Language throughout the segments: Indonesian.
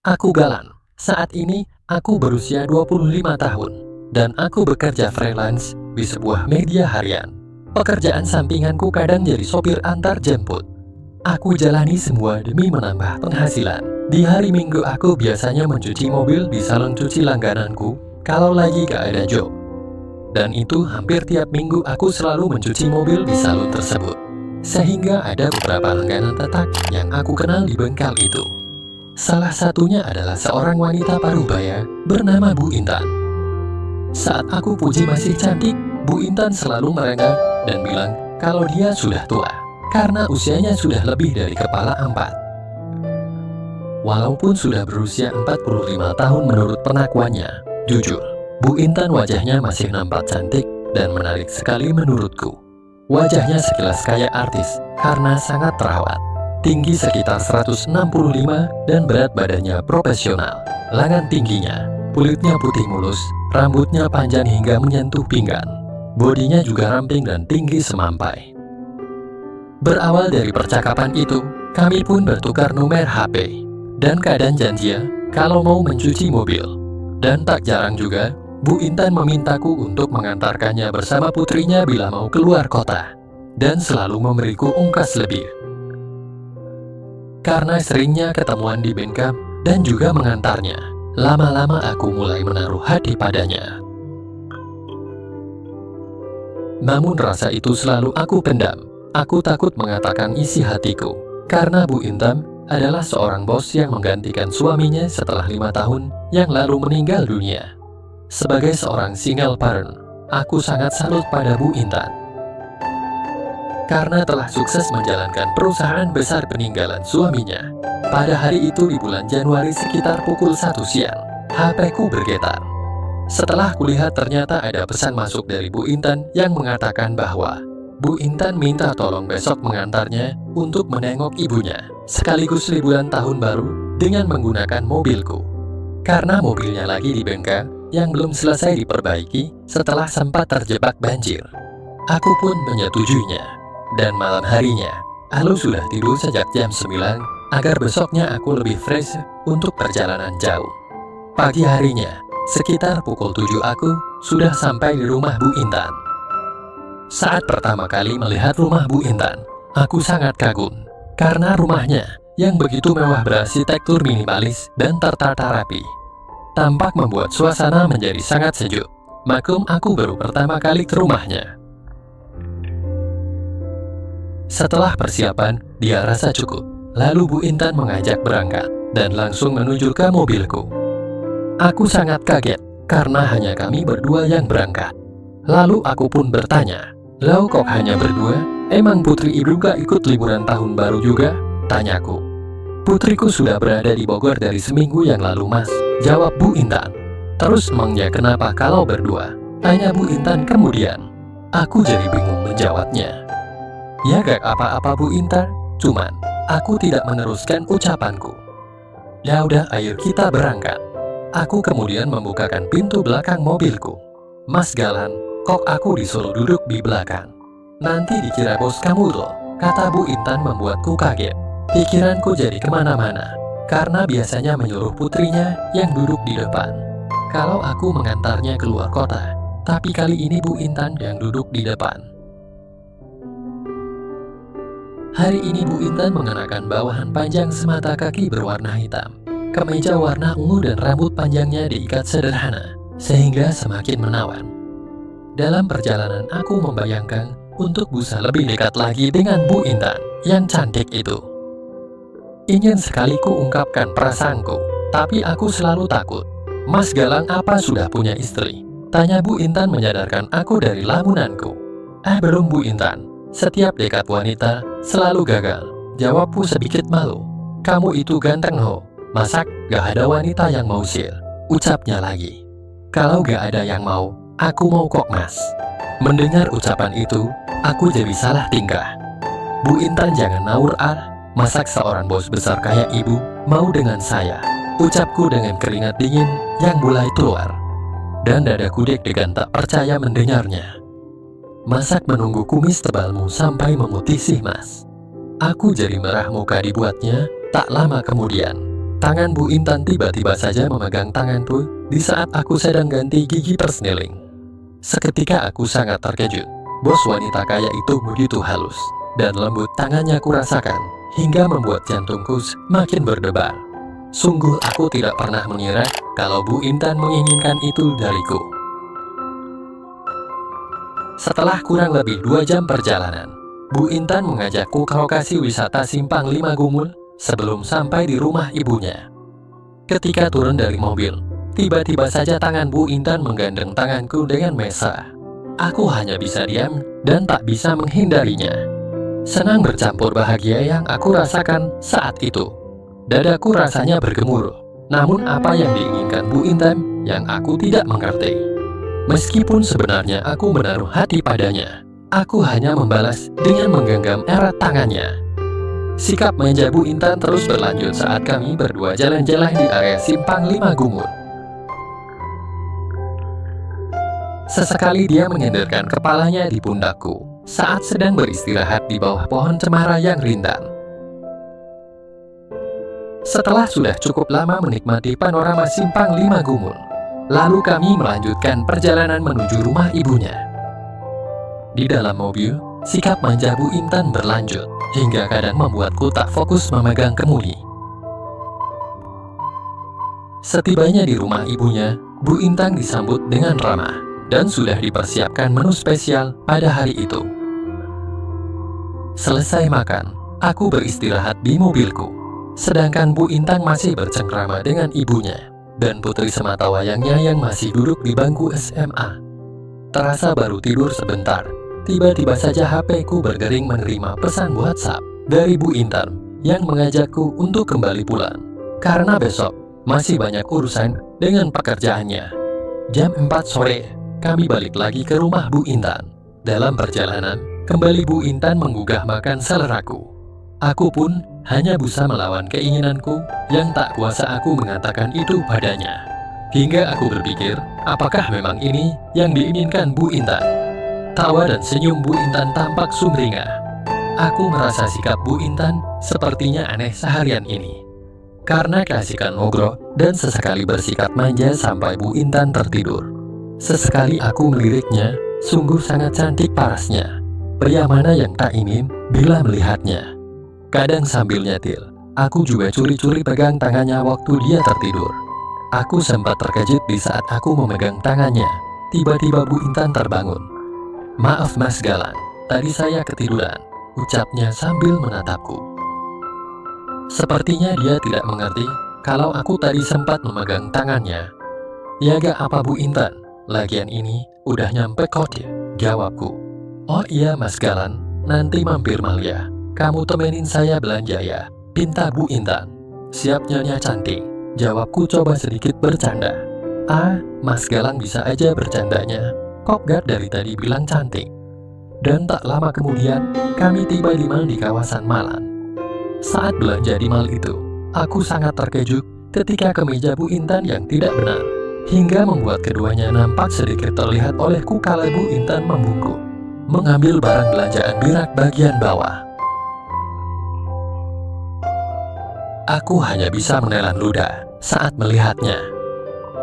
Aku Galan. Saat ini, aku berusia 25 tahun. Dan aku bekerja freelance di sebuah media harian. Pekerjaan sampinganku kadang jadi sopir antar jemput. Aku jalani semua demi menambah penghasilan. Di hari Minggu aku biasanya mencuci mobil di salon cuci langgananku kalau lagi gak ada job. Dan itu hampir tiap minggu aku selalu mencuci mobil di salon tersebut. Sehingga ada beberapa langganan tetap yang aku kenal di bengkel itu. Salah satunya adalah seorang wanita parubaya bernama Bu Intan. Saat aku puji masih cantik, Bu Intan selalu merengek dan bilang kalau dia sudah tua, karena usianya sudah lebih dari kepala empat. Walaupun sudah berusia 45 tahun menurut pengakuannya, jujur, Bu Intan wajahnya masih nampak cantik dan menarik sekali menurutku. Wajahnya sekilas kayak artis karena sangat terawat. Tinggi sekitar 165 dan berat badannya profesional. Lengan tingginya, kulitnya putih mulus, rambutnya panjang hingga menyentuh pinggang. Bodinya juga ramping dan tinggi semampai. Berawal dari percakapan itu, kami pun bertukar nomor HP. Dan kadang janjian kalau mau mencuci mobil. Dan tak jarang juga, Bu Intan memintaku untuk mengantarkannya bersama putrinya bila mau keluar kota. Dan selalu memberiku ongkos lebih. Karena seringnya ketemuan di bengkel dan juga mengantarnya, lama-lama aku mulai menaruh hati padanya. Namun rasa itu selalu aku pendam. Aku takut mengatakan isi hatiku, karena Bu Intan adalah seorang bos yang menggantikan suaminya setelah 5 tahun yang lalu meninggal dunia. Sebagai seorang single parent, aku sangat salut pada Bu Intan. Karena telah sukses menjalankan perusahaan besar peninggalan suaminya. Pada hari itu di bulan Januari sekitar pukul 1 siang, HP-ku bergetar. Setelah kulihat ternyata ada pesan masuk dari Bu Intan yang mengatakan bahwa Bu Intan minta tolong besok mengantarnya untuk menengok ibunya, sekaligus liburan tahun baru dengan menggunakan mobilku. Karena mobilnya lagi di bengkel yang belum selesai diperbaiki setelah sempat terjebak banjir. Aku pun menyetujuinya. Dan malam harinya, aku sudah tidur sejak jam 9 agar besoknya aku lebih fresh untuk perjalanan jauh. Pagi harinya, sekitar pukul 7 aku sudah sampai di rumah Bu Intan. Saat pertama kali melihat rumah Bu Intan, aku sangat kagum. Karena rumahnya yang begitu mewah berarsitektur minimalis dan tertata rapi. Tampak membuat suasana menjadi sangat sejuk. Maklum aku baru pertama kali ke rumahnya. Setelah persiapan, dia rasa cukup. Lalu Bu Intan mengajak berangkat dan langsung menuju ke mobilku. Aku sangat kaget karena hanya kami berdua yang berangkat. Lalu aku pun bertanya, "Lau kok hanya berdua? Emang putri ibu gak ikut liburan tahun baru juga?" tanyaku. "Putriku sudah berada di Bogor dari seminggu yang lalu, Mas," jawab Bu Intan. "Terus emangnya kenapa kalau berdua?" tanya Bu Intan kemudian. Aku jadi bingung menjawabnya. Ya gak apa-apa Bu Intan, cuman aku tidak meneruskan ucapanku. Ya udah ayo kita berangkat. Aku kemudian membukakan pintu belakang mobilku. "Mas Galan, kok aku disuruh duduk di belakang? Nanti dikira bos kamu loh," kata Bu Intan membuatku kaget. Pikiranku jadi kemana-mana, karena biasanya menyuruh putrinya yang duduk di depan kalau aku mengantarnya keluar kota. Tapi kali ini Bu Intan yang duduk di depan. Hari ini Bu Intan mengenakan bawahan panjang semata kaki berwarna hitam, kemeja warna ungu dan rambut panjangnya diikat sederhana, sehingga semakin menawan. Dalam perjalanan aku membayangkan untuk bisa lebih dekat lagi dengan Bu Intan yang cantik itu. Ingin sekali ku ungkapkan perasaanku, tapi aku selalu takut. "Mas Galang apa sudah punya istri?" tanya Bu Intan menyadarkan aku dari lamunanku. Belum Bu Intan. Setiap dekat wanita selalu gagal, jawabku sedikit malu. "Kamu itu ganteng ho, masak gak ada wanita yang mau share," ucapnya lagi. "Kalau gak ada yang mau, aku mau kok Mas." Mendengar ucapan itu, aku jadi salah tingkah. "Bu Intan jangan naur masak seorang bos besar kayak ibu mau dengan saya," ucapku dengan keringat dingin yang mulai keluar. Dan dadaku deg-degan tak percaya mendengarnya. "Masak menunggu kumis tebalmu sampai memutih sih Mas." Aku jadi merah muka dibuatnya. Tak lama kemudian, Tangan Bu Intan tiba-tiba saja memegang tanganku di saat aku sedang ganti gigi persneling. Seketika aku sangat terkejut. Bos wanita kaya itu begitu halus dan lembut tangannya kurasakan hingga membuat jantungku makin berdebar. Sungguh aku tidak pernah mengira kalau Bu Intan menginginkan itu dariku. Setelah kurang lebih 2 jam perjalanan, Bu Intan mengajakku ke lokasi wisata Simpang 5 Gumul sebelum sampai di rumah ibunya. Ketika turun dari mobil, tiba-tiba saja tangan Bu Intan menggandeng tanganku dengan mesra. Aku hanya bisa diam dan tak bisa menghindarinya. Senang bercampur bahagia yang aku rasakan saat itu. Dadaku rasanya bergemuruh. Namun apa yang diinginkan Bu Intan yang aku tidak mengerti. Meskipun sebenarnya aku menaruh hati padanya, aku hanya membalas dengan menggenggam erat tangannya. Sikap manja Bu Intan terus berlanjut saat kami berdua jalan-jalan di area Simpang 5 Gumul. Sesekali dia menyenderkan kepalanya di pundakku saat sedang beristirahat di bawah pohon cemara yang rindang. Setelah sudah cukup lama menikmati panorama Simpang 5 Gumul, lalu kami melanjutkan perjalanan menuju rumah ibunya. Di dalam mobil, sikap manja Bu Intan berlanjut hingga kadang membuatku tak fokus memegang kemudi. Setibanya di rumah ibunya, Bu Intan disambut dengan ramah dan sudah dipersiapkan menu spesial pada hari itu. Selesai makan, aku beristirahat di mobilku, sedangkan Bu Intan masih bercengkrama dengan ibunya dan putri sematawayangnya yang masih duduk di bangku SMA. Terasa baru tidur sebentar, tiba-tiba saja HP-ku berdering menerima pesan WhatsApp dari Bu Intan yang mengajakku untuk kembali pulang karena besok masih banyak urusan dengan pekerjaannya. Jam 4 sore, kami balik lagi ke rumah Bu Intan. Dalam perjalanan, kembali Bu Intan menggugah makan seleraku. Aku pun hanya bisa melawan keinginanku yang tak kuasa aku mengatakan itu padanya. Hingga aku berpikir, apakah memang ini yang diinginkan Bu Intan? Tawa dan senyum Bu Intan tampak sumringah. Aku merasa sikap Bu Intan sepertinya aneh seharian ini. Karena keasikan ngobrol dan sesekali bersikap manja sampai Bu Intan tertidur. Sesekali aku meliriknya, sungguh sangat cantik parasnya. Pria mana yang tak ingin bila melihatnya? Kadang sambil nyetil, aku juga curi-curi pegang tangannya waktu dia tertidur. Aku sempat terkejut di saat aku memegang tangannya. Tiba-tiba Bu Intan terbangun. "Maaf Mas Galang, tadi saya ketiduran," ucapnya sambil menatapku. Sepertinya dia tidak mengerti kalau aku tadi sempat memegang tangannya. "Ya gak apa Bu Intan, lagian ini udah nyampe kok ya," jawabku. "Oh iya Mas Galang, nanti mampir mal ya. Kamu temenin saya belanja ya," pinta Bu Intan. "Siap Nyonya cantik," jawabku coba sedikit bercanda. "Ah, Mas Galang bisa aja bercandanya. Kok gak dari tadi bilang cantik?" Dan tak lama kemudian, kami tiba di mal di kawasan Malang. Saat belanja di mal itu, aku sangat terkejut ketika kemeja Bu Intan yang tidak benar, hingga membuat keduanya nampak sedikit terlihat olehku kala Bu Intan membungkuk, mengambil barang belanjaan di rak bagian bawah. Aku hanya bisa menelan ludah saat melihatnya.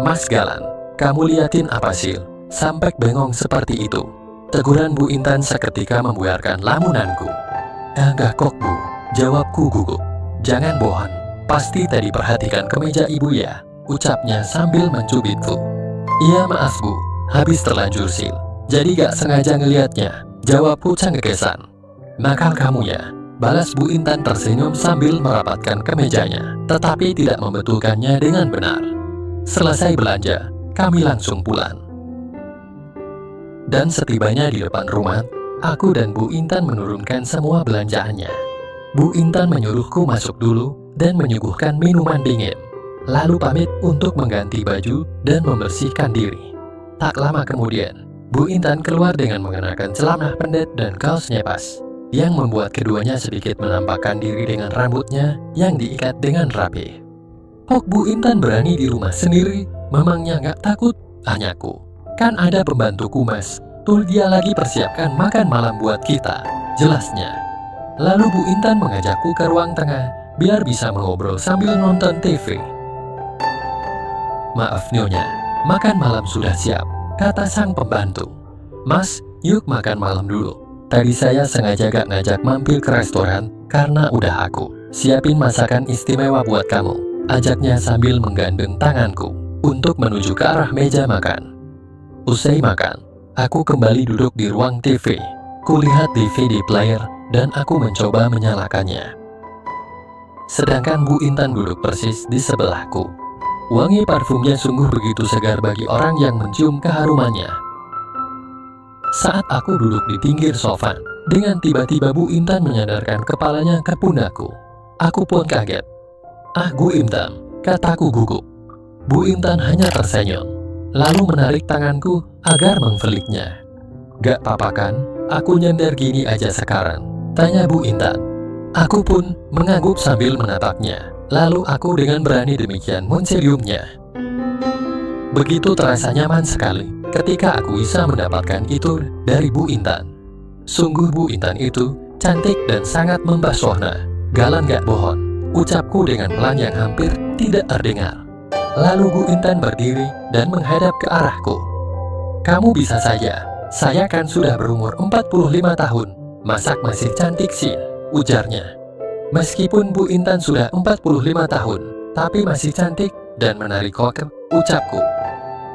"Mas Galang, kamu liatin apa sih? Sampai bengong seperti itu," teguran Bu Intan seketika membuyarkan lamunanku. "Enggak kok Bu," jawabku gugup. "Jangan bohong, pasti tadi perhatikan kemeja ibu ya," ucapnya sambil mencubitku. "Iya maaf Bu, habis terlanjur sil, jadi gak sengaja ngeliatnya," jawabku cengkesan. "Nakal kamu ya," balas Bu Intan tersenyum sambil merapatkan kemejanya, tetapi tidak membetulkannya dengan benar. Selesai belanja, kami langsung pulang. Dan setibanya di depan rumah, aku dan Bu Intan menurunkan semua belanjaannya. Bu Intan menyuruhku masuk dulu dan menyuguhkan minuman dingin, lalu pamit untuk mengganti baju dan membersihkan diri. Tak lama kemudian, Bu Intan keluar dengan mengenakan celana pendek dan kaos nyepas, yang membuat keduanya sedikit menampakkan diri dengan rambutnya yang diikat dengan rapi. "Kok Bu Intan berani di rumah sendiri? Memangnya nggak takut?" tanyaku. "Kan ada pembantuku Mas, tuh dia lagi persiapkan makan malam buat kita," jelasnya. Lalu Bu Intan mengajakku ke ruang tengah biar bisa mengobrol sambil nonton TV. Maaf Nyonya, makan malam sudah siap, kata sang pembantu. Mas, yuk makan malam dulu. Tadi saya sengaja gak ngajak mampir ke restoran karena udah aku siapin masakan istimewa buat kamu, ajaknya sambil menggandeng tanganku untuk menuju ke arah meja makan. Usai makan, aku kembali duduk di ruang TV. Kulihat DVD player dan aku mencoba menyalakannya. Sedangkan Bu Intan duduk persis di sebelahku. Wangi parfumnya sungguh begitu segar bagi orang yang mencium keharumannya. Saat aku duduk di pinggir sofa, dengan tiba-tiba Bu Intan menyandarkan kepalanya ke pundakku. Aku pun kaget. "Ah, Bu Intan," kataku gugup. Bu Intan hanya tersenyum, lalu menarik tanganku agar mengfeliknya. "Gak apa-apa kan? Aku nyender gini aja sekarang?" tanya Bu Intan. Aku pun mengangguk sambil menatapnya. Lalu aku dengan berani demikian menciumnya. Begitu terasa nyaman sekali ketika aku bisa mendapatkan itu dari Bu Intan. Sungguh Bu Intan itu cantik dan sangat mempesona. Galan gak bohong, ucapku dengan pelan yang hampir tidak terdengar. Lalu Bu Intan berdiri dan menghadap ke arahku. "Kamu bisa saja, saya kan sudah berumur 45 tahun, masak masih cantik sih," ujarnya. Meskipun Bu Intan sudah 45 tahun, tapi masih cantik dan menarik koker, ucapku.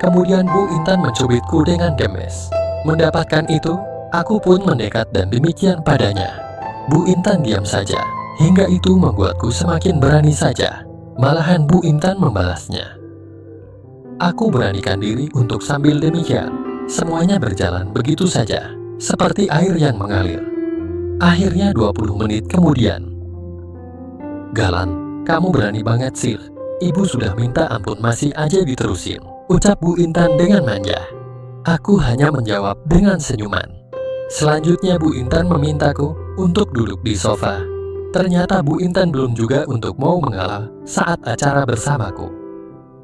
Kemudian Bu Intan mencubitku dengan gemes. Mendapatkan itu, aku pun mendekat dan demikian padanya. Bu Intan diam saja, hingga itu membuatku semakin berani saja. Malahan Bu Intan membalasnya. Aku beranikan diri untuk sambil demikian. Semuanya berjalan begitu saja, seperti air yang mengalir. Akhirnya 20 menit kemudian. "Galan, kamu berani banget sih. Ibu sudah minta ampun masih aja diterusin," ucap Bu Intan dengan manja. Aku hanya menjawab dengan senyuman. Selanjutnya Bu Intan memintaku untuk duduk di sofa. Ternyata Bu Intan belum juga untuk mau mengalah saat acara bersamaku.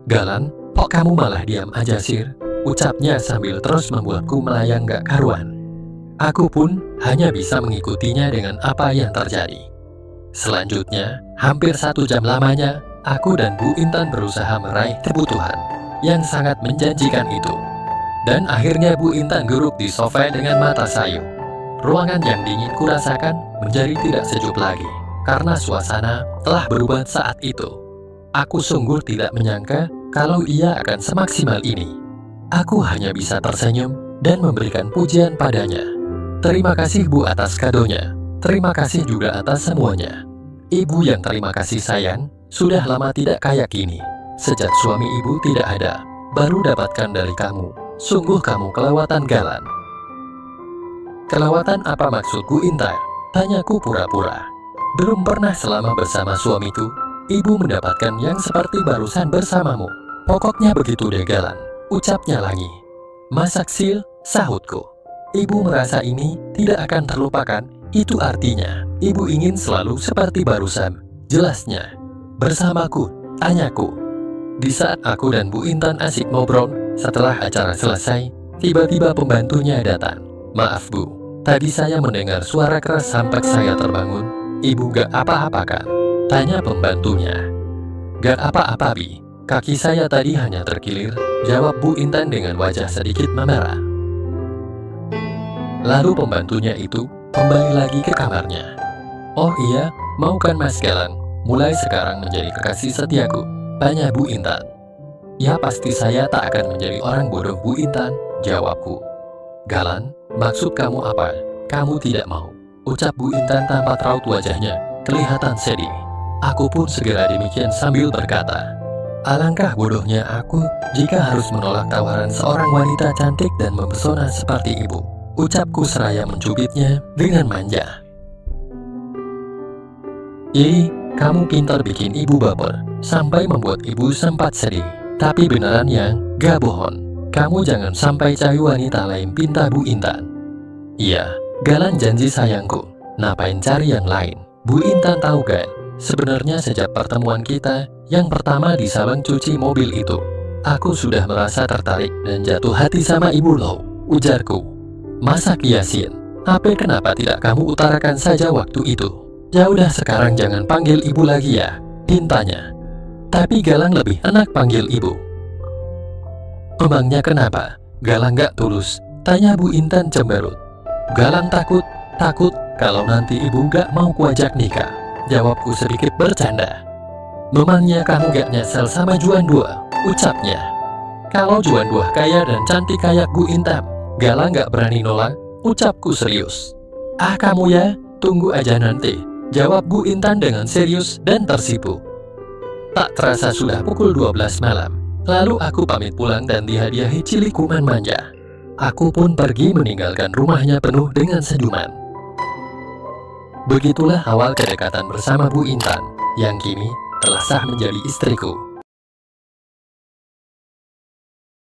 "Galan, kok kamu malah diam aja sih?" ucapnya sambil terus membuatku melayang gak karuan. Aku pun hanya bisa mengikutinya dengan apa yang terjadi. Selanjutnya, hampir 1 jam lamanya, aku dan Bu Intan berusaha meraih kebutuhan yang sangat menjanjikan itu. Dan akhirnya Bu Intan duduk di sofa dengan mata sayu. Ruangan yang dingin kurasakan menjadi tidak sejuk lagi, karena suasana telah berubah saat itu. Aku sungguh tidak menyangka kalau ia akan semaksimal ini. Aku hanya bisa tersenyum dan memberikan pujian padanya. "Terima kasih Bu atas kadonya. Terima kasih juga atas semuanya. Ibu yang terima kasih sayang, sudah lama tidak kayak gini. Sejak suami ibu tidak ada, baru dapatkan dari kamu. Sungguh kamu kelewatan Galan." "Kelewatan apa maksud Bu Intan?" tanyaku pura-pura. "Belum pernah selama bersama suamiku, ibu mendapatkan yang seperti barusan bersamamu. Pokoknya begitu deh Galan," ucapnya lagi. "Masak sil," sahutku. "Ibu merasa ini tidak akan terlupakan. Itu artinya, ibu ingin selalu seperti barusan." "Jelasnya bersamaku?" tanyaku. Di saat aku dan Bu Intan asik ngobrol, setelah acara selesai, tiba-tiba pembantunya datang. "Maaf Bu, tadi saya mendengar suara keras sampai saya terbangun. Ibu gak apa-apa kan?" tanya pembantunya. "Gak apa-apa Bi, kaki saya tadi hanya terkilir," jawab Bu Intan dengan wajah sedikit memerah. Lalu pembantunya itu kembali lagi ke kamarnya. "Oh iya, mau kan Mas Galang mulai sekarang menjadi kekasih setiaku?" tanya Bu Intan. "Ya pasti saya tak akan menjadi orang bodoh Bu Intan," jawabku. "Galan, maksud kamu apa? Kamu tidak mau?" ucap Bu Intan tanpa raut wajahnya kelihatan sedih. Aku pun segera demikian sambil berkata, "Alangkah bodohnya aku jika harus menolak tawaran seorang wanita cantik dan mempesona seperti ibu," ucapku seraya mencubitnya dengan manja. "Ih, kamu pintar bikin ibu baper, sampai membuat ibu sempat sedih. Tapi beneran yang gak bohong, kamu jangan sampai cari wanita lain," pinta Bu Intan. "Iya, Galan janji sayangku, ngapain cari yang lain? Bu Intan tahu kan, sebenarnya sejak pertemuan kita yang pertama di salon cuci mobil itu, aku sudah merasa tertarik dan jatuh hati sama ibu loh," ujarku. "Masa Yasin? Apa kenapa tidak kamu utarakan saja waktu itu?" "Ya udah sekarang jangan panggil ibu lagi ya," tintanya. Tapi Galang lebih enak panggil ibu. "Memangnya kenapa?" Galang gak tulus, tanya Bu Intan cemberut. Galang takut kalau nanti ibu gak mau kuajak nikah, jawabku sedikit bercanda. "Memangnya kamu gak nyesel sama Juan Dua?" ucapnya. "Kalau Juan Dua kaya dan cantik kayak Bu Intan, Galang gak berani nolak," ucapku serius. "Ah kamu ya, tunggu aja nanti," jawab Bu Intan dengan serius dan tersipu. Tak terasa sudah pukul 12 malam, lalu aku pamit pulang dan dihadiahi cilikuman manja. Aku pun pergi meninggalkan rumahnya penuh dengan senyuman. Begitulah awal kedekatan bersama Bu Intan, yang kini telah sah menjadi istriku.